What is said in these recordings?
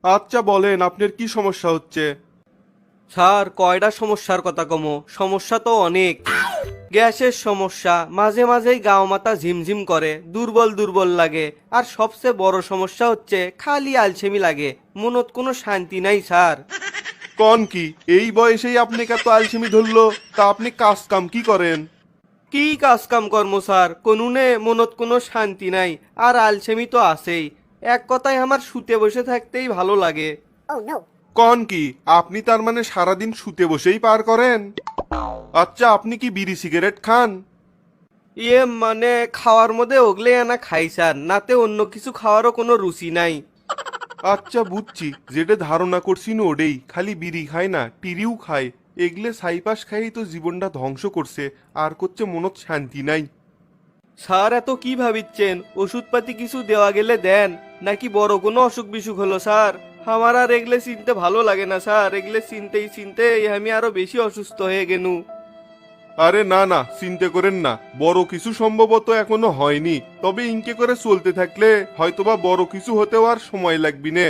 আচ্ছা বলেন আপনার কি সমস্যা হচ্ছে। স্যার কয়টা সমস্যার কথা কমো, সমস্যা তো অনেক। গ্যাসের সমস্যা, মাঝে মাঝেই গাও মাথা ঝিমঝিম করে, দুর্বল দুর্বল লাগে। আর সবচেয়ে বড় সমস্যা হচ্ছে খালি আলসেমি লাগে, মনত কোনো শান্তি নাই স্যার। কন কি এই বয়সেই আপনাকে এত আলসেমি ধরলো? তা আপনি কাজ কাম কি করেন? কি কাজ কাম কর্ম স্যার, কোনুনে মনত কোনো শান্তি নাই। আর আলসেমি তো আছেই। এক কথায় আমার শুতে বসে থাকতেই ভালো লাগে। কন কি আপনি তার মানে সারাদিন শুতে বসেই পার করেন? আচ্ছা আপনি কি বিড়ি সিগারেট খান? মানে খাওয়ার মধ্যে ওগলে আনা খাই স্যার, নাতে অন্য কিছু খাওয়ারও কোনো রুচি নাই। আচ্ছা বুঝছি, যেটা ধারণা করছি না ওডেই খালি বিড়ি খায় না টিরিও খায়। এগলে সাইপাস খাই তো জীবনটা ধ্বংস করছে, আর করছে মনত শান্তি নাই। স্যার এত কি ভাবিচ্ছেন? ওষুধপাতি কিছু দেওয়া গেলে দেন, নাকি বড় কোনো অসুখ বিসুখ হলো স্যার? আমার আর এগলে চিনতে ভালো লাগে না স্যার, এগলে চিনতেই চিনতেই আমি আরো বেশি অসুস্থ হয়ে গেনু। আরে না না, চিন্তা করেন না, বড় কিছু সম্ভবত এখনো হয়নি, তবে ইনকে করে চলতে থাকলে হয়তোবা বড় কিছু হতেও আর সময় লাগবি নে।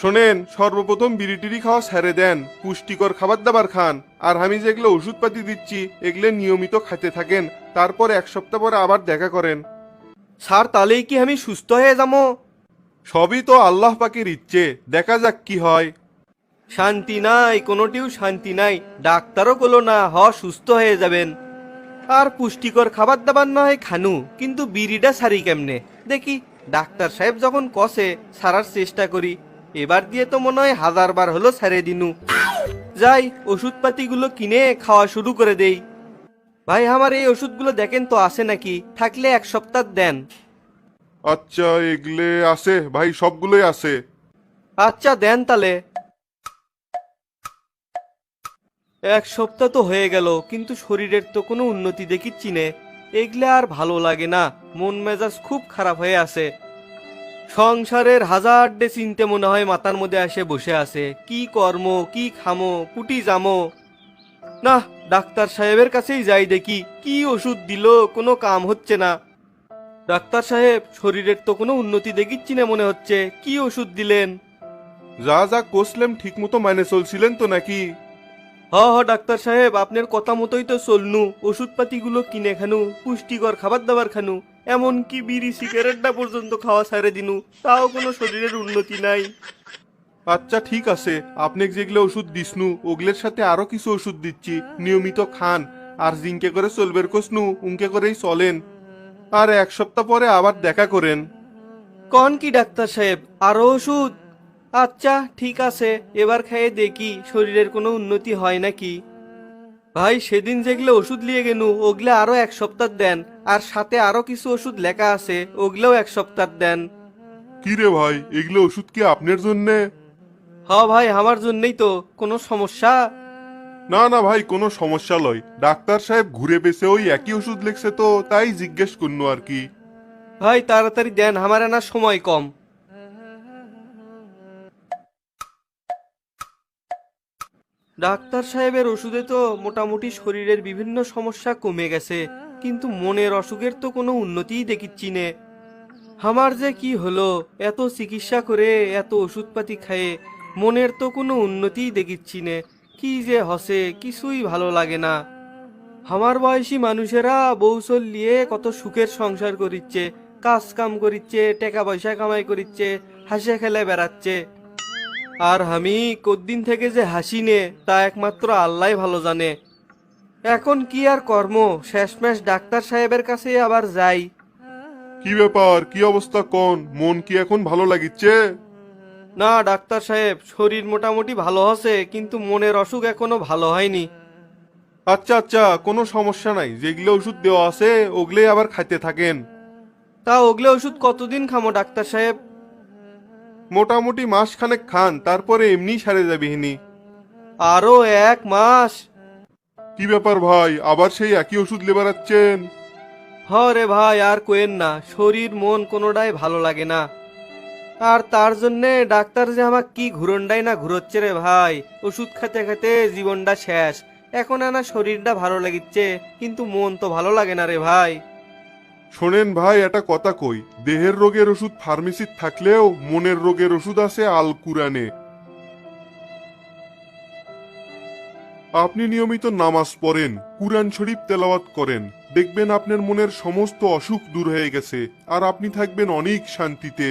শোনেন, সর্বপ্রথম বিড়ি টিড়ি খাওয়া ছেড়ে দেন, পুষ্টিকর খাবার দাবার খান। আর আমি যেগুলো ওষুধপাতি দিচ্ছি এগুলো নিয়মিত খাইতে থাকেন। তারপর এক সপ্তাহ পরে আবার দেখা করেন। স্যার তাহলেই কি আমি সুস্থ হয়ে যাবো? সবই তো আল্লাহ পাকের ইচ্ছে, দেখা যাক কি হয়। শান্তি নাই, কোনোটিও শান্তি নাই। ডাক্তারও কলো না সুস্থ হয়ে যাবেন। আর পুষ্টিকর খাবার দাবার নয় খানু, কিন্তু বিড়িটা সারি কেমনে দেখি। ডাক্তার সাহেব যখন কষে সারার চেষ্টা করি। এবার দিয়ে তো মনে হয় 1000 বার হলো সারে দিনু। যাই ওষুধপাতিগুলো কিনে খাওয়া শুরু করে দেই। ভাই আমার এই ওষুধগুলো দেখেন তো আছে নাকি, থাকলে এক সপ্তাহ দেন। আচ্ছা এগুলো আছে ভাই, সবগুলোই আছে। আচ্ছা দেন তাহলে। এক সপ্তাহ তো হয়ে গেল, কিন্তু শরীরের তো কোনো উন্নতি দেখিচ্ছি নে। এগুলা আর ভালো লাগে না, মন মেজাজ খুব খারাপ হয়ে আছে। সংসারের হাজার ডে চিনতে মনে হয় মাথার মধ্যে এসে বসে আছে, কি কর্ম, কি খামো, কুটি জামো। না, ডাক্তার সাহেবের কাছেই যাই দেখি কি ওষুধ দিল, কোনো কাম হচ্ছে না। ডাক্তার সাহেব শরীরের তো কোনো উন্নতি দেখিচ্ছি না মনে হচ্ছে, কি ওষুধ দিলেন? যা যা কোসলেম ঠিক মতো মানে চলছিলেন তো নাকি? ডাক্তার সাহেব আপনার কথা মতোই তো চলনু, ওষুধপাতিগুলো কিনে খানু, পুষ্টিকর খাবার দাবার খানু, এমনকি বিড়ি সিগারেটটা পর্যন্ত খাওয়া ছেড়ে দিনু, তাও কোনো শরীরের উন্নতি নাই। আচ্ছা ঠিক আছে, আপনাকে যেগুলো ওষুধ দিসনু ওগুলোর সাথে আরো কিছু ওষুধ দিচ্ছি, নিয়মিত খান। আর জিঙ্কে করে চলবের কোসনু উনকে করেই চলেন। আর এক সপ্তাহ পরে আবার দেখা করেন। কন কি ডাক্তার সাহেব, আরো ওষুধ? আচ্ছা ঠিক আছে, এবার খেয়ে দেখি শরীরের কোনো উন্নতি হয় নাকি। ভাই সেদিন যেগুলো ওষুধ নিয়ে গেনু ওগুলো আরো এক সপ্তাহ দেন। আর সাথে আরো কিছু ওষুধ লেখা আছে, ওগুলোও এক সপ্তাহ দেন। কি রে ভাই, এগুলো ওষুধ কি আপনার জন্যে? ভাই আমার জন্যই তো। কোনো সমস্যা? না না ভাই, কোনো সমস্যা লয়, ডাক্তার সাহেব ঘুরে পেছে ওই একই ওষুধ লিখছে তো তাই জিজ্ঞেস করনু আর কি। ভাই তাড়াতাড়ি দেন, আমার আনার সময় কম। ডাক্তার সাহেবের ওষুধে তো মোটামুটি শরীরের বিভিন্ন সমস্যা কমে গেছে, কিন্তু মনের অসুখের তো কোনো উন্নতিই দেখিচ্ছি নে। আমার যে কি হলো, এত চিকিৎসা করে এত ওষুধপাতি খায়ে মনের তো কোনো উন্নতিই দেখিচ্ছি নে। কি যে হসে কিছুই ভালো লাগে না। আমার বয়সী মানুষেরা বৌসল নিয়ে কত সুখের সংসার করিচ্ছে, কাজ কাম করিচ্ছে, টাকা পয়সা কামাই করিচ্ছে, হাসে খেলে বেড়াচ্ছে। আর আমি কতদিন থেকে যে হাসি নে তা একমাত্র আল্লাহ ভালো জানে। এখন কি আর কর্ম, শেষমেশ ডাক্তার সাহেবের কাছে আবার যাই। কি ব্যাপার, কি অবস্থা, কোন মন কি এখন ভালো লাগিচ্ছে? না ডাক্তার সাহেব, শরীর মোটামুটি ভালো আছে, কিন্তু মনের অসুখ এখনো ভালো হয়নি। আচ্ছা আচ্ছা, কোনো সমস্যা নাই, যেগুলো ওষুধ দেওয়া আছে ওগুলোই আবার খাইতে থাকেন। তা ওগুলো ওষুধ কতদিন খামো ডাক্তার সাহেব? মোটামুটি মাস খানেক খান, তারপরে এমনি সারে যাবে হিনি। আরো 1 মাস? কি ব্যাপার ভাই, আবার সেই একই ওষুধ লেবারাচ্ছেন? রে ভাই আর কোয়েন না, শরীর মন কোনোটাই ভালো লাগে না। আর তার জন্যে ডাক্তার যে আমাকে কি ঘুরনটাই না ঘুরোচ্ছে রে ভাই। ওষুধ খেতে খেতে জীবনটা শেষ। এখন আনা শরীরটা ভালো লাগিচ্ছে, কিন্তু মন তো ভালো লাগে না রে ভাই। শোনেন ভাই, একটা কথা কই, দেহের রোগের ওষুধ ফার্মেসিত থাকলেও মনের রোগের ওষুধ আছে আল কুরআনে। আপনি নিয়মিত নামাজ পড়েন, কুরআন শরীফ তেলাওয়াত করেন, দেখবেন আপনার মনের সমস্ত অসুখ দূর হয়ে গেছে আর আপনি থাকবেন অনেক শান্তিতে।